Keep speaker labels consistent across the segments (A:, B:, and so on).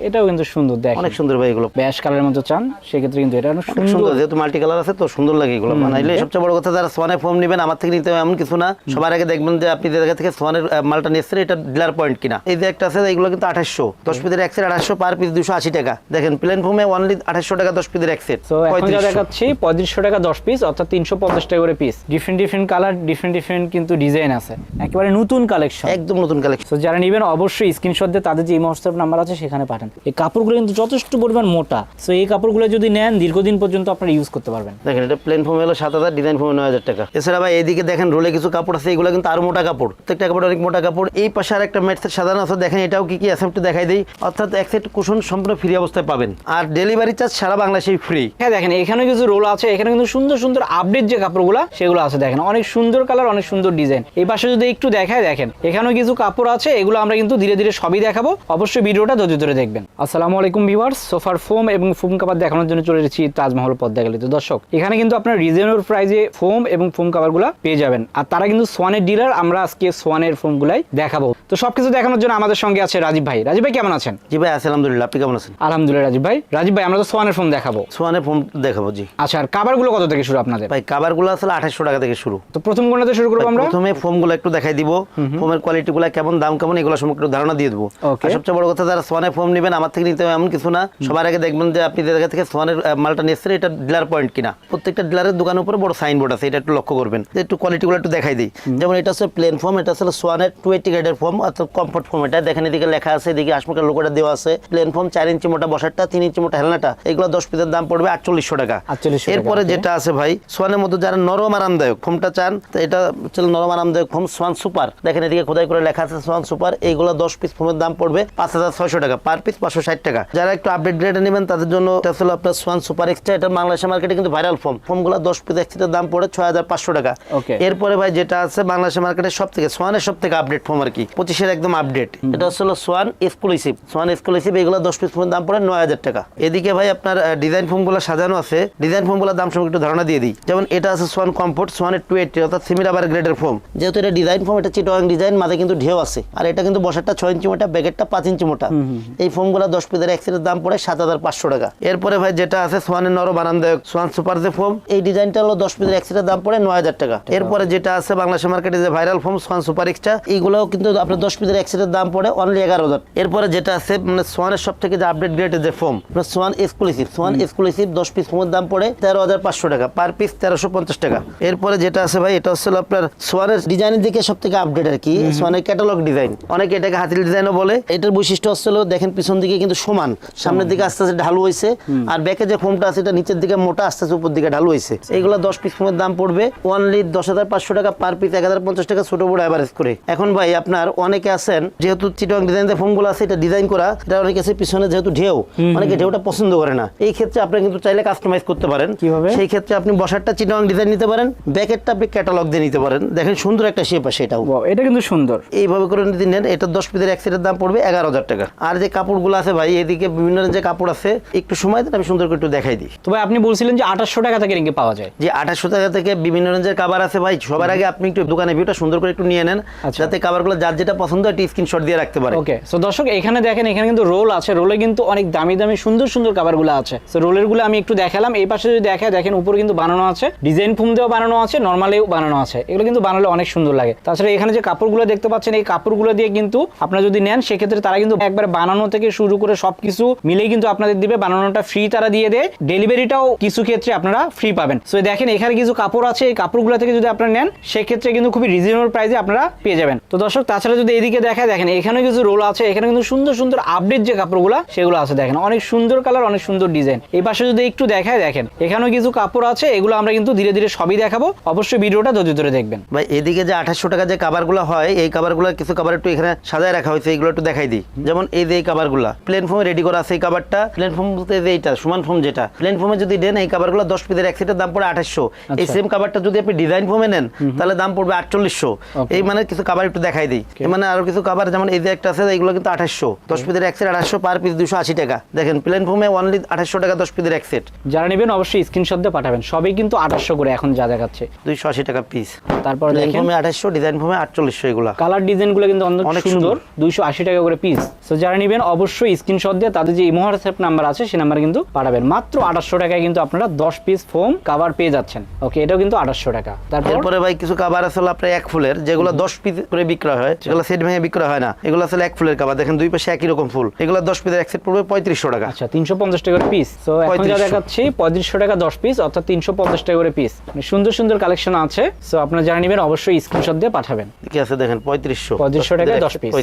A: এটাও কিন্তু সুন্দর, দেখেন
B: অনেক সুন্দর ভাই এগুলো।
A: ব্যাশ কালারের মতো চান সেক্ষেত্রে কিন্তু এটা অনেক
B: সুন্দর,
A: সুন্দর।
B: যেহেতু মাল্টি কালার আছে তো সুন্দর লাগে এগুলো বানাইলে। সবচেয়ে বড় কথা, যারা সোয়ানের ফোম নেবেন আমার থেকে নিতে হবে এমন কিছু না। সবার আগে দেখবেন যে আপনি যে জায়গা থেকে সোয়ানের মালটা নিচ্ছেন এটা ডিলার পয়েন্ট কিনা। এই যে একটা আছে এগুলো কিন্তু 2800, 10 পিসের এক সেট 2800, পার পিস 280 টাকা। দেখেন প্লেন ফোমে অনলি 2800 টাকা 10 পিসের এক সেট।
A: তো এখন যা দেখাচ্ছি 3500 টাকা 10 পিস, অর্থাৎ 350 টাকা করে পিস। ডিফারেন্ট কালার, ডিফারেন্ট কিন্তু ডিজাইন আছে, একেবারে নতুন কালেকশন,
B: একদম নতুন কালেকশন।
A: তো যারা নেবেন অবশ্যই স্ক্রিনশট দিয়ে তাদের যে হোয়াটসঅ্যাপ নাম্বার আছে সেখানে পাঠান। এই কাপড়গুলো কিন্তু যথেষ্ট পরিমাণ মোটা, সো এই কাপড়গুলো যদি নেন দীর্ঘদিন পর্যন্ত আপনারা ইউজ করতে পারবেন।
B: দেখেন এটা প্লেন ফোম হলো 7000, ডিজাইন ফোম 9000 টাকা। এছাড়া ভাই এইদিকে দেখেন রোলে কিছু কাপড় আছে, এগুলো কিন্তু আরো মোটা কাপড়, প্রত্যেকটা কাপড় অনেক মোটা কাপড়। এই পাশে আর একটা ম্যাট সেট সাজানো আছে, দেখেন এটাও কি কি আছে একটু দেখাই দেই। অর্থাৎ এক সেট কুশন সম্পূর্ণ ফ্রি অবস্থায় পাবেন, আর ডেলিভারি চার্জ সারা বাংলাদেশেই ফ্রি।
A: হ্যাঁ দেখেন এখানে কিছু রোল আছে, এখানে কিন্তু সুন্দর সুন্দর আপডেট যে কাপড়গুলো সেগুলো আছে, দেখেন অনেক সুন্দর কালার, অনেক সুন্দর ডিজাইন। এই পাশে যদি একটু দেখায়, দেখেন এখানেও কিছু কাপড় আছে, এগুলো আমরা কিন্তু ধীরে ধীরে সবই দেখাবো, অবশ্যই ভিডিওটা ধৈর্য ধরে দেখবেন। আসসালামু আলাইকুম ভিউয়ার্স, সোফার ফোম এবং ফোম কাভার দেখানোর জন্য চলে এসেছি তাজমহল পদ্মা গ্যালারিতে। দর্শক এখানে কিন্তু আপনার রিজনেবল প্রাইসে ফোম এবং ফোম কাভারগুলো পেয়ে যাবেন, আর তারা কিন্তু সোয়ানের ডিলার। আমরা আজকে সোয়ানের ফোমগুলাই দেখাবো। তো সবকিছু দেখানোর জন্য আমাদের সঙ্গে আছে রাজীব ভাই। রাজীব ভাই কেমন আছেন?
B: জি ভাই আছি আলহামদুলিল্লাহ, আপনি কেমন আছেন?
A: আলহামদুলিল্লাহ রাজীব ভাই। রাজীব ভাই আমরা তো সোয়ানের ফোম দেখাবো,
B: সোয়ানের ফোম দেখাবো। জি
A: আচ্ছা, আর কাভারগুলো কত থেকে শুরু আপনাদের?
B: ভাই কাভারগুলো আসলে 2800 টাকা থেকে শুরু।
A: তো প্রথম কোনটাতে শুরু করবো আমরা?
B: প্রথমে ফোমগুলো একটু দেখাই দিব, ফোমের কোয়ালিটিগুলো কেমন, দাম কেমন, এগুলো সম্পর্কে একটু ধারণা দিয়ে দেবো। আর সবচেয়ে বড় কথা, যারা সোয়ানের ফোম নেবেন আমার থেকে নিতে হবে এমন কিছু না। সবার আগে দেখবেন যে আপনি যে জায়গা থেকে সোয়ানের মালটা নিচ্ছেন এটা ডিলার পয়েন্ট কিনা। প্রত্যেকটা ডিলারের দোকানের উপরে বড় সাইনবোর্ড আছে, এটা একটু লক্ষ্য করবেন। একটু কোয়ালিটিগুলো একটু দেখাই দিই। যেমন এটা হচ্ছে প্লেন ফোম, এটা আসলে সোয়ানের 280 গ্রেডের ফোম, অর্থাৎ কমফোর্ট ফোম। এটা দেখেন এদিকে লেখা আছে, এদিকে আশপাশের লোগোটা দেওয়া আছে। প্লেন ফোম 4 ইঞ্চি মোটা বসারটা, 3 ইঞ্চি মোটা হেলনাটা, এগুলো 10 পিসের দাম পড়বে 4800 টাকা। এরপরে যেটা আছে ভাই সোয়ানের মধ্যে যারা নরম আরামদায়ক ফোমটা চান, তো এটা হচ্ছে নরম আরামদায়ক ফোম সোয়ান সুপার। দেখেন এদিকে খোদাই করে লেখা আছে সোয়ান সুপার। এইগুলো 10 পিস ফোমের দাম পড়বে 5600 টাকা, পার পিস 560 টাকা। যারা একটু আপডেট গ্রেডে নেবেন তাদের জন্য এটা হলো আপনার সোয়ান সুপার এক্সট্রা। এটা বাংলাদেশের মার্কেটে কিন্তু ভাইরাল ফোমগুলো 10 পিস এক্সট্রার দাম পড়ে 6500 টাকা। এরপরে ভাই যেটা আছে বাংলাদেশের মার্কেটে সব থেকে সোয়ানের সব থেকে আপডেট ফোম আর কি, 25-এর একদম আপডেট, এটা হলো সোয়ান এক্সক্লুসিভ। সোয়ান এক্সক্লুসিভ এগুলো 10 পিস ফোমের দাম পড়ে 9000 টাকা। এদিকে ভাই আপনার ডিজাইন ফোমগুলো সাজানো আছে, ডিজাইন ফোমগুলোর দাম সম্পর্কে একটু ধারণা দিয়ে দিই। যেমন এটা আছে সোয়ান কমফোর্ট, সোয়ানের 280, অর্থাৎ সেমি রাবার গ্রেডের ফোম। যেহেতু এটা ডিজাইন ফোম, এটা চিটোয়াং ডিজাইন, মাঝে কিন্তু ঢেউ আছে, আর এটা কিন্তু বসারটা 6 ইঞ্চি মোটা, ব্যাকেটটা 5 ইঞ্চি মোটা। এই ফোমগুলো 10 পিসের এক সেটের দাম পড়ে 7500 টাকা। এরপরে ভাই যেটা আছে সোয়ানের নরম আরামদায়ক সোয়ান সুপার যে ফোম, এই ডিজাইনটা হলো 10 পিসের এক সেটের দাম পড়ে 9000 টাকা। এরপরে যেটা আছে বাংলাদেশের মার্কেটে যে viral foam Schwann super extra, এইগুলোও কিন্তু আপনার 10 পিসের এক সেটের দাম পড়ে অনলি 11000। এরপরে যেটা আছে মানে সোয়ানের সব থেকে যে আপডেট গ্রেডের যে foam, Swan exclusive, Swan exclusive 10 piece ফোমের দাম পড়ে 13500 টাকা, পার পিস 1350 টাকা। এরপরে যেটা আছে ভাই এটা হচ্ছে আপনার সোয়ানের ডিজাইনের দিকে সব থেকে আপডেট আর কি, সোয়ানের ক্যাটালগ ডিজাইন, অনেকে এটাকে হাতির ডিজাইনও বলে। এটার বৈশিষ্ট্য হচ্ছে দেখেন পিছন দিকে কিন্তু সমান, সামনের দিকে আস্তে আস্তে ঢালু হয়েছে, আর ব্যাকে যে ফোমটা আছে এটা নিচের দিকে মোটা, আস্তে আস্তে উপর দিকে ঢালু হয়েছে। এইগুলো 10 পিস ফোমের দাম পড়বে অনলি 10500 টাকা, পার পিস 1050 টাকা, ছোট বড় এভারেজ করে। এখন ভাই আপনার অনেকে আছেন যেহেতু চিটং ডিজাইন যে ফোমগুলো আছে এটা ডিজাইন করা, এটা অনেকে আছে পিছনে যেহেতু ঢেউ, অনেকে ঢেউটা পছন্দ করে না। এই ক্ষেত্রে আপনি কিন্তু চাইলে কাস্টমাইজ করতে পারেন। কিভাবে? সেই ক্ষেত্রে আপনি বসারটা চিটং ডিজাইন নিতে পারেন, ব্যাকেটটা আপনি ক্যাটালগ দিয়ে নিতে পারেন। দেখেন সুন্দর একটা শেপ আছে, এটাও
A: এটা কিন্তু সুন্দর।
B: এইভাবে করে যদি নেন এটা 10 পিসের এক সেটের দাম পড়বে 11000 টাকা। আর যে কাপড়গুলো আছে ভাই এদিকে বিভিন্ন যে কাপড় আছে, একটু সময় দেন আমি সুন্দর করে একটু দেখাই দিই।
A: তো ভাই আপনি বলছিলেন যে 2800 টাকা থেকে রিঙ্গে পাওয়া যায়।
B: যে 2800 টাকা থেকে বিভিন্ন রেঞ্জের কাভার আছে ভাই। সবার আগে আপনি একটু দোকানে ভিউটা সুন্দর করে একটু নিয়ে নেন, যাতে কাভারগুলো যার যেটা পছন্দ হয় স্ক্রিনশট দিয়ে রাখতে পারে।
A: ওকে, সো দর্শক এখানে দেখেন এখানে কিন্তু রোল আছে, রোলে কিন্তু অনেক দামি দামি সুন্দর সুন্দর কাভারগুলো আছে। সো রোলেরগুলো আমি একটু দেখালাম। এই পাশে যদি দেখেন উপরে কিন্তু বানানো আছে, ডিজাইন ফোম দিয়েও বানানো আছে, নরমালিও বানানো আছে। এগুলো কিন্তু বানালে অনেক সুন্দর লাগে। তাছাড়া এখানে যে কাপড়গুলো দেখতে পাচ্ছেন, এই কাপড়গুলো দিয়ে কিন্তু আপনারা যদি নেন সেক্ষেত্রে তারা কিন্তু একবার বানানো থেকে শুরু করে সবকিছু মিলেই কিন্তু আপনাদের দিবে। বানানোটা ফ্রি তারা দিয়ে দেয়, ডেলিভারিটাও কিছু ক্ষেত্রে আপনারা ফ্রি পাবেন। সো দেখেন এখানে কিছু কাপড় আছে, এই কাপড়গুলো থেকে যদি আপনারা নেন সেক্ষেত্রে কিন্তু খুবই রিজনেবল প্রাইসে আপনারা পেয়ে যাবেন। তো দর্শক তাছাড়া যদি এদিকে দেখেন এখানে কিছু রোল আছে, এখানে কিন্তু সুন্দর সুন্দর আপডেট যে কাপড়গুলো সেগুলো আছে, দেখেন অনেক সুন্দর কালার, অনেক সুন্দর ডিজাইন। এই পাশে যদি একটু দেখেন এখানেও কিছু কাপড় আছে, এগুলো আমরা কিন্তু ধীরে ধীরে সবই দেখাবো, অবশ্যই ভিডিওটা ধৈর্য ধরে দেখবেন।
B: ভাই এদিকে যে 2800 টাকা যে কাভারগুলো হয়, এই কাভারগুলো কিছু কাভার একটু এখানে সাজায় রাখা হয়েছে, এগুলো একটু দেখাই দিই। যেমন এই যে এই কাভারগুলো প্লেন ফোমে রেডি করা আছে। এই কাভারটা প্লেন ফোম বলতে যে এইটা সমান ফোম, যেটা প্লেন ফোমে যদি দেন এই কাভারগুলো 10 পিসের এক সেটের দাম পড়ে 2800। এই সেম কাভারটা যদি আপনি ডিজাইন ফোমে নেন তাহলে দাম পড়বে 4800। এই মানে কিছু কাভার একটু দেখাই দিই। মানে আরো কিছু কাভার যেমন এই যে একটা আছে, এইগুলো কিন্তু 2800, 10 পিসের এক সেট 2800, পার পিস 280 টাকা। দেখেন প্লেন ফোমে অনলি 2800 টাকা 10 পিসের এক সেট।
A: যারা নেবেন অবশ্যই স্ক্রিনশট দিয়ে পাঠাবেন। সবই কিন্তু 2800 করে এখন যা দেখাচ্ছে,
B: 280 টাকা পিস।
A: তারপর
B: প্লেন ফোমে 2800, ডিজাইন ফোমে 4800। এগুলো
A: কালার ডিজাইনগুলো কিন্তু অনেক সুন্দর, 280 টাকা করে পিস। সো যারা নেবেন অবশ্যই অবশ্যই স্ক্রিনশট দিয়ে তাদের যে ইমো হোয়াটসঅ্যাপ নাম্বার আছে সেই নাম্বার কিন্তু পাঠাবেন। মাত্র 2800 টাকায় কিন্তু আপনারা 10 পিস ফোম কভার পেয়ে যাচ্ছেন। ওকে, এটাও কিন্তু 2800 টাকা।
B: তারপরে ভাই কিছু কভার আছে হলো আপনার এক ফুলের, যেগুলো 10 পিস করে বিক্রয় হয়, সেগুলো সেট ভেঙে বিক্রয় হয় না। এগুলো আসলে এক ফুলের কভার, দেখেন দুই পাশে একই রকম ফুল। এগুলো 10 পিসের এক সেট পড়বে 3500 টাকা।
A: আচ্ছা, 350 টাকা করে পিস। সো এখন যা দেখাচ্ছি 3500 টাকা 10 পিস, অর্থাৎ 350 টাকা করে পিস। সুন্দর সুন্দর কালেকশন আছে। সো আপনারা যারা নেবেন অবশ্যই স্ক্রিনশট দিয়ে পাঠাবেন।
B: কি আছে দেখেন 3500
A: টাকা 10 পিস।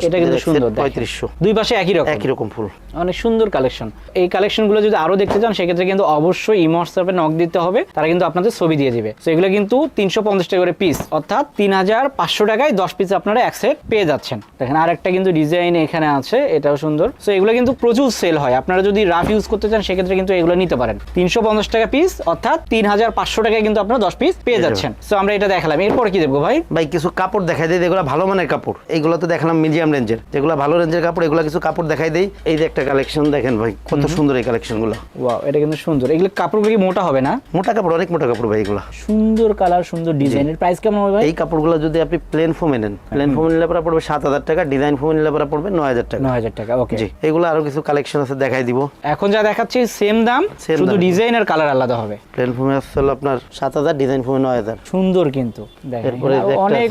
A: এটা কিন্তু সুন্দর,
B: 3500,
A: দুই পাশে একই রকম
B: ফুল,
A: অনেক সুন্দর কালেকশন। এই কালেকশনগুলো যদি আরো দেখতে চান সেক্ষেত্রে কিন্তু অবশ্যই ইমো হোয়াটসঅ্যাপে নক দিতে হবে, তারা কিন্তু আপনাদের ছবি দিয়ে দিবে। তো এগুলো কিন্তু 350 টাকা করে পিস, অর্থাৎ 3500 টাকায় 10 পিস আপনারা এক সেট পেয়ে যাচ্ছেন। দেখেন আরেকটা কিন্তু ডিজাইন এখানে আছে, এটাও সুন্দর। সো এগুলো কিন্তু প্রচুর সেল হয়, আপনারা যদি রাফ ইউজ করতে চান সেক্ষেত্রে কিন্তু এগুলো নিতে পারেন। 350 টাকা পিস, অর্থাৎ 3500 টাকায় কিন্তু আপনারা 10 পিস পেয়ে যাচ্ছেন। সো আমরা এটা দেখালাম, এরপর কি দেখবো ভাই?
B: ভাই কিছু কাপড় দেখাই দেই, যেগুলো ভালো মানের কাপড়। এইগুলো তো দেখালাম মিডিয়াম রেঞ্জের, যেগুলো ভালো রেঞ্জের কাপড়, এগুলো কিছু কাপড় দেখাই দেই। এই যে একটা কালেকশন দেখেন ভাই, কত সুন্দর এই কালেকশনগুলো।
A: ওয়াও, এটা কিন্তু সুন্দর। এগুলো কাপড়গুলো কি মোটা হবে না?
B: মোটা কাপড়, অনেক মোটা কাপড় ভাই এগুলো।
A: সুন্দর কালার, সুন্দর ডিজাইনের প্রাইস কেমন হবে ভাই?
B: এই কাপড়গুলো যদি আপনি প্লেন ফোমে নেন, প্লেন ফোমে নিলে পরে পড়বে 7000 টাকা, ডিজাইন ফোমে নিলে পরে পড়বে 9000 টাকা।
A: 9000 টাকা, ওকে।
B: জি, এগুলো আরো কিছু কালেকশন আছে, দেখাই দিব।
A: এখন যা দেখাচ্ছি সেম দাম, শুধু ডিজাইন আর কালার আলাদা হবে।
B: প্লেন ফোমে আসলে আপনার 7000, ডিজাইন ফোমে 9000।
A: সুন্দর কিন্তু দেখেন,
B: এরপরে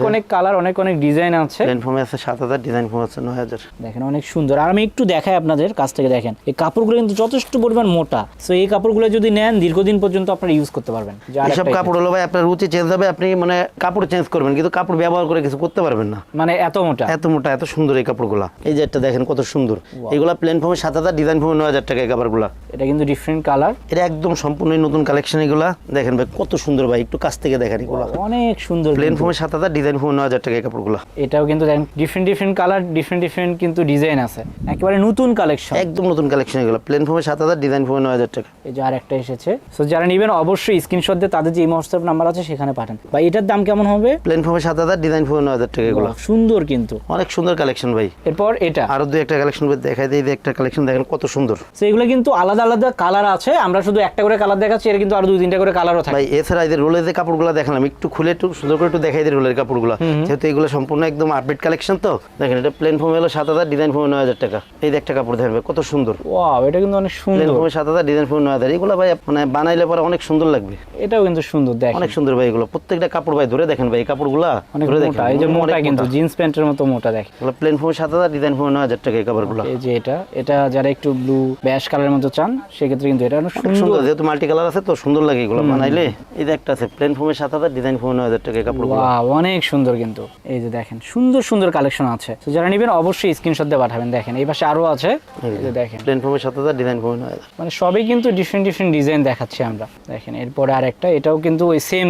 A: অনেক কালার, অনেক ডিজাইন আছে।
B: প্লেন ফোমে আছে 7000, ডিজাইন ফোমে আছে 9000।
A: দেখেন অনেক সুন্দর। আর আমি একটু দেখাই আপনাদের কাছ থেকে, দেখেন এই কাপড়গুলো কিন্তু যথেষ্ট পরিমাণ মোটা। সো এই কাপড়গুলো যদি নেন দীর্ঘদিন পর্যন্ত আপনারা ইউজ করতে পারবেন।
B: এইসব কাপড় হলো ভাই আপনার রুচি চেঞ্জ হবে, আপনি মানে কাপড় চেঞ্জ করবেন কিন্তু কাপড় ব্যবহার করে কিছু করতে পারবেন না,
A: মানে এত মোটা
B: এত সুন্দর এই কাপড়গুলা। এই যে একটা দেখেন কত সুন্দর, এগুলা প্লেন ফোমে 7000, ডিজাইন ফোমে 9000 টাকা এই কাপড়গুলা।
A: এটা কিন্তু ডিফারেন্ট কালার,
B: এটা একদম সম্পূর্ণ নতুন কালেকশন। এগুলা দেখেন ভাই কত সুন্দর ভাই, একটু কাছ থেকে দেখেন। এগুলা
A: অনেক সুন্দর,
B: প্লেন ফোমে 7000, ডিজাইন ফোমে 9000 টাকা এই কাপড়গুলা।
A: এটাও কিন্তু দেখেন ডিফারেন্ট কালার, ডিফারেন্ট কিন্তু ডিজাইন আছে, একেবারে নতুন কালেকশন,
B: একদম নতুন কালেকশন এগুলো। প্লেন ফোমে 7000, ডিজাইন ফোমে 9000 টাকা।
A: এই যে আরেকটা এসেছে। সো যারা নেবেন অবশ্যই স্ক্রিনশট দিয়ে তাদের যে ইমো হোয়াটসঅ্যাপ নাম্বার আছে সেখানে পাঠান। বা এটার দাম কেমন হবে?
B: প্লেন ফোমে 7000, ডিজাইন ফোমে 9000 টাকা। এগুলো
A: সুন্দর কিন্তু
B: অনেক সুন্দর কালেকশন ভাই।
A: এরপর এটা
B: আরো দুই একটা কালেকশন দেখাই দিই। একটা কালেকশন দেখেন কত সুন্দর।
A: সো এগুলো কিন্তু আলাদা আলাদা কালার আছে, আমরা শুধু একটা করে কালার দেখাচ্ছি, এর কিন্তু আরো 2-3টা করে কালারও থাকে
B: ভাই। এছাড়া এই যে রোলের যে কাপড়গুলো দেখালাম, একটু খুলে একটু সুন্দর করে একটু দেখাই দিই রোলের কাপড়গুলো, যেহেতু এগুলো সম্পূর্ণ একদম আপডেট কালেকশন। তো দেখেন এটা প্লেন ফোমে হলো 7000, ডিজাইন ফোমে 9000 টাকা। এই যে একটা কাপড় দেখেন ভাই কত সুন্দর।
A: ওয়াও, এটা কিন্তু অনেক সুন্দর।
B: প্লেন ফোমে 7000, ডিজাইন ফোমে 9000। এগুলো ভাই মানে বানাইলে পরে অনেক সুন্দর লাগবে।
A: এটাও কিন্তু সুন্দর, দেখেন
B: অনেক সুন্দর ভাই এগুলো। প্রত্যেকটা কাপড় ভাই ধরে দেখেন ভাই, এই কাপড়গুলো
A: অনেক
B: ধরে
A: মোটা, এই যে মোটা কিন্তু জিন্স প্যান্টের মতো মোটা। দেখেন
B: এগুলো প্লেন ফোমে 7000, ডিজাইন ফোমে 9000 টাকা এই কাপড়গুলো।
A: এই যে এটা যারা একটু ব্লু ব্যাশ কালারের মতো চান সেক্ষেত্রে কিন্তু এটা অনেক সুন্দর,
B: যেহেতু মাল্টি কালার আছে তো সুন্দর লাগে এগুলো বানাইলে। এই যে একটা আছে প্লেন ফোমে 7000, ডিজাইন ফোমে 9000 টাকা এই কাপড়গুলো।
A: ওয়াও, অনেক সুন্দর কিন্তু। এই যে দেখেন সুন্দর কালেকশন আছে। তো যারা নেবেন অবশ্যই স্ক্রিনশট দিয়ে পাঠাবেন। দেখেন এই পাশে আরো আছে, এই যে দেখেন
B: প্লেন ফোমে 7000, ডিজাইন ফোমে 9000।
A: মানে সবই কিন্তু ডিফারেন্ট ডিজাইন দেখাচ্ছি আমরা। দেখেন এরপরে আরেকটা, এটাও কিন্তু ওই সেম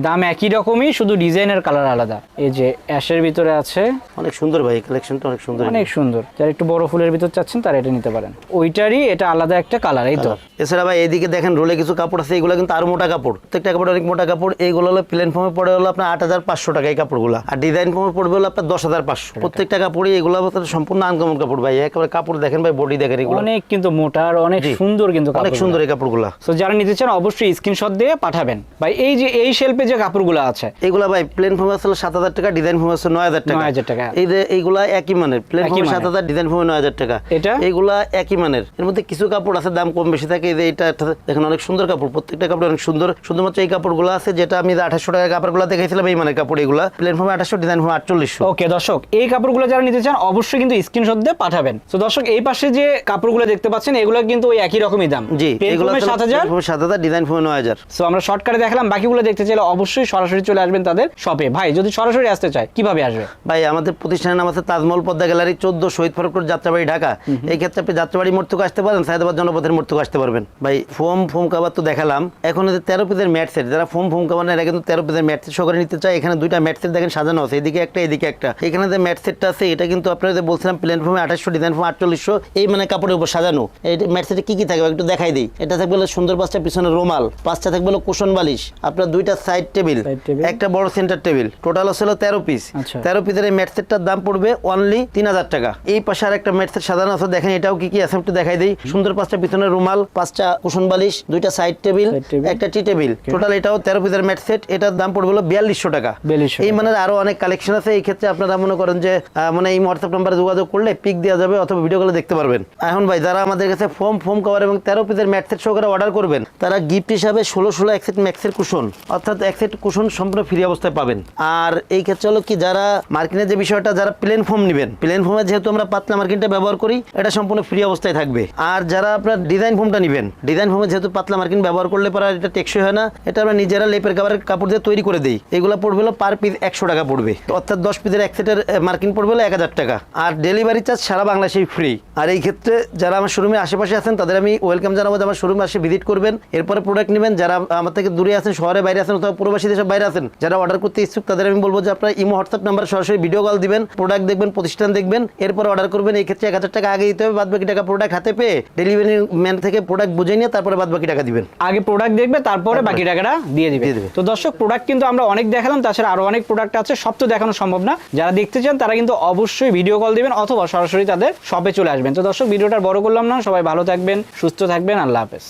A: দাম একই রকমই, শুধু ডিজাইনের কালার আলাদা। এই যে অ্যাশের ভিতরে আছে,
B: অনেক সুন্দর ভাই কালেকশনটা, অনেক সুন্দর।
A: যারা একটু বড় ফুলের ভিতর চাচ্ছেন তারা এটা নিতে পারেন। ওইটারই এটা আলাদা একটা কালার। এই তো
B: এছাড়া ভাই এইদিকে দেখেন রোলে কিছু কাপড় আছে, এগুলো কিন্তু আরো মোটা কাপড়। প্রত্যেকটা কাপড় অনেক মোটা কাপড়। এইগুলো হলো প্লেন ফর্মে পড়ে হলো আপনার 8500 টাকা এই কাপড়গুলো, আর ডিজাইন ফর্মে পড়বে হলো আপনার 10500। প্রত্যেকটা কাপড়ই এগুলো সম্পূর্ণ আনকমন কাপড় ভাই। একেবারে কাপড় দেখেন ভাই, বডি দেখেন, এগুলো
A: অনেক কিন্তু মোটা আর অনেক সুন্দর কিন্তু,
B: অনেক সুন্দর এই কাপড়গুলো।
A: সো যারা নিতে চান অবশ্যই স্ক্রিনশট দিয়ে পাঠাবেন ভাই। এই যে এই শেলফে যে কাপড়গুলো আছে
B: এগুলা ভাই প্লেন ফর্মে আসলে 7000 টাকা, ডিজাইন ফর্মে আছে 9000 টাকা। এই যে এইগুলা একই মানের, প্লেন ফর্মে 7000, ডিজাইন ফর্মে 9000 টাকা।
A: এটা
B: এইগুলা একই মানের। এর মধ্যে কিছু কাপড় আছে দাম কম বেশি থাকে। এই যে এটা দেখেন অনেক সুন্দর কাপড়, প্রত্যেকটা কাপড় অনেক সুন্দর। শুধুমাত্র এই কাপড়গুলো আছে যেটা আমি 2800 টাকা কাপড়গুলো দেখাইছিলাম, এই মানের কাপড় এগুলা। প্লেন ফর্মে 2800, ডিজাইন ফর্মে 4800।
A: ওকে দর্শক, এই কাপড়গুলো যারা নিতে চান অবশ্যই কিন্তু স্ক্রিনশট দিয়ে পাঠাবেন। তো দর্শক এই পাশে যে কাপড়গুলো দেখতে পাচ্ছেন এগুলো কিন্তু ওই একই রকমই দাম।
B: জি,
A: এগুলো 7000,
B: ডিজাইন ফর্মে 9000।
A: সো আমরা শর্টকাটে দেখালাম, বাকিগুলো দেখতে চাইলে অবশ্যই সরাসরি চলে আসবেন তাদের শপে। ভাই যদি সরাসরি আসতে চায় কিভাবে আসবে?
B: ভাই আমাদের প্রতিষ্ঠানের নাম আছে তাজমহল পদ্মা গ্যালারি, 14 শহীদ ফারুক রোড, যাত্রাবাড়ি, ঢাকা। এই ক্ষেত্রে আপনি যাত্রাবাড়ি মোড় থেকে আসতে পারেন, সায়দাবাদ জনপথের মোড় থেকে আসতে পারবেন। ভাই ফোম কাভার তো দেখালাম, এখন 13 পিসের ম্যাট সেট। যারা ফোম কাভার এরা কিন্তু 13 পিসের ম্যাট সেট সহকারে নিতে চায়। এখানে দুইটা ম্যাট সেট দেখেন সাজানো আছে, এদিকে একটা এদিকে একটা। এখানে যে ম্যাট সেটটা আছে এটা কিন্তু আপনারা যে বলছিলাম প্লেন ফোমে 2800, ডিজাইন ফোমে 4800, এই মানে কাপড়ের উপর সাজানো। এই ম্যাট সেটে কি কি থাকবে একটু দেখাই দিই। এটা থাকবে হলো সুন্দর 5টা পিছনে রুমাল, 5টা থাকবে হলো কুশন বালিশ, আপনার 2টা সাইড টেবিল, একটা বড় সেন্টার টেবিল। টোটাল হলো 13 পিস। 13 পিসের এই ম্যাট সেটটার দাম পড়বে অনলি 3000 টাকা। এই পাশে আর একটা ম্যাট সেট সাজানো আছে, দেখেন এটাও কি কি আছে একটু দেখাই দিই। সুন্দর 5টা পিছনে রুমাল, 5টা কুশন বালিশ, 2টা সাইড টেবিল, একটা টি টেবিল। টোটাল এটাও 13 পিসের ম্যাট সেট। এটার দাম পড়বে হলো 4200 টাকা। এই মানে আরো অনেক কালেকশন আছে। এই ক্ষেত্রে আপনারা মনে করেন যে মানে এই হোয়াটসঅ্যাপ নাম্বারে যোগাযোগ করলে পিক দিয়ে দেওয়া যাবে অথবা ভিডিও কলে দেখতে পারবেন। এখন ভাই যারা আমাদের কাছে ফোম কভার এবং 13 পিসের ম্যাট সেট সহকারে অর্ডার করবেন তারা গিফট হিসাবে 16 এক সেট ম্যাক্সের কুশন অর্থাৎ এক সেট কুশন সম্পূর্ণ ফ্রি অবস্থায় পাবেন। আর এই ক্ষেত্রে হলো কি যারা মার্কিনের যে বিষয়টা যারা প্লেন ফোম নেবেন, প্লেন ফোমে যেহেতু আমরা পাতলা মার্কিনটা ব্যবহার করি এটা সম্পূর্ণ ফ্রি অবস্থায় থাকবে। আর যারা আপনার ডিজাইন ফোমটা নেবেন, ডিজাইন ফোমে যেহেতু পাতলা মার্কিন ব্যবহার করলে পরে এটা টেকসই হয় না, এটা আমরা নিজেরা লেপের কাভারের কাপড় দিয়ে তৈরি করে দিই। এগুলো পড়বে হলো পার পিস 100 টাকা পড়বে, অর্থাৎ 10 পিসের এক সেটের মার্কিন পড়বে হলো 1000 টাকা। আর ডেলিভারি চার্জ সারা বাংলাদেশেই ফ্রি। আর এই ক্ষেত্রে যারা আমার শোরুমে আশেপাশে আছেন তাদের আমি ওয়েলকাম জানাবো যে আমার শোরুমে আসে ভিজিট করবেন, এরপরে প্রোডাক্ট নেবেন। যারা আমার থেকে দূরে আছেন, শহরে বাইরে আছেন অথবা প্রবাসী দেশের বাইরে আছেন, যারা অর্ডার করতে ইচ্ছুক তাদের আমি বলবো যে আপনারা ইমো হোয়াটসঅ্যাপ নাম্বার সরাসরি ভিডিও কল দিবেন, প্রোডাক্ট দেখবেন, প্রতিষ্ঠান দেখবেন, এরপর অর্ডার করবেন। এই ক্ষেত্রে 1000 টাকা আগে দিতে হবে, বাদ বাকি টাকা প্রোডাক্ট হাতে পেয়ে ডেলিভারি ম্যান থেকে প্রোডাক্ট বুঝে নিয়ে তারপরে বাদ বাকি টাকা দিবেন।
A: আগে প্রোডাক্ট দেখবে তারপরে বাকি টাকাটা দিয়ে দিবে। তো দর্শক প্রোডাক্ট কিন্তু আমরা অনেক দেখালাম, তাছাড়া আরো অনেক প্রোডাক্ট আছে, সব তো দেখানো সম্ভব না। যারা দেখতে চান তারা কিন্তু অবশ্যই ভিডিও কল দিবেন অথবা সরাসরি তাদের শপে চলে আসবেন। তো দর্শক ভিডিওটা বড় করলাম না, সবাই ভালো থাকবেন, সুস্থ থাকবেন, আল্লাহ হাফেজ।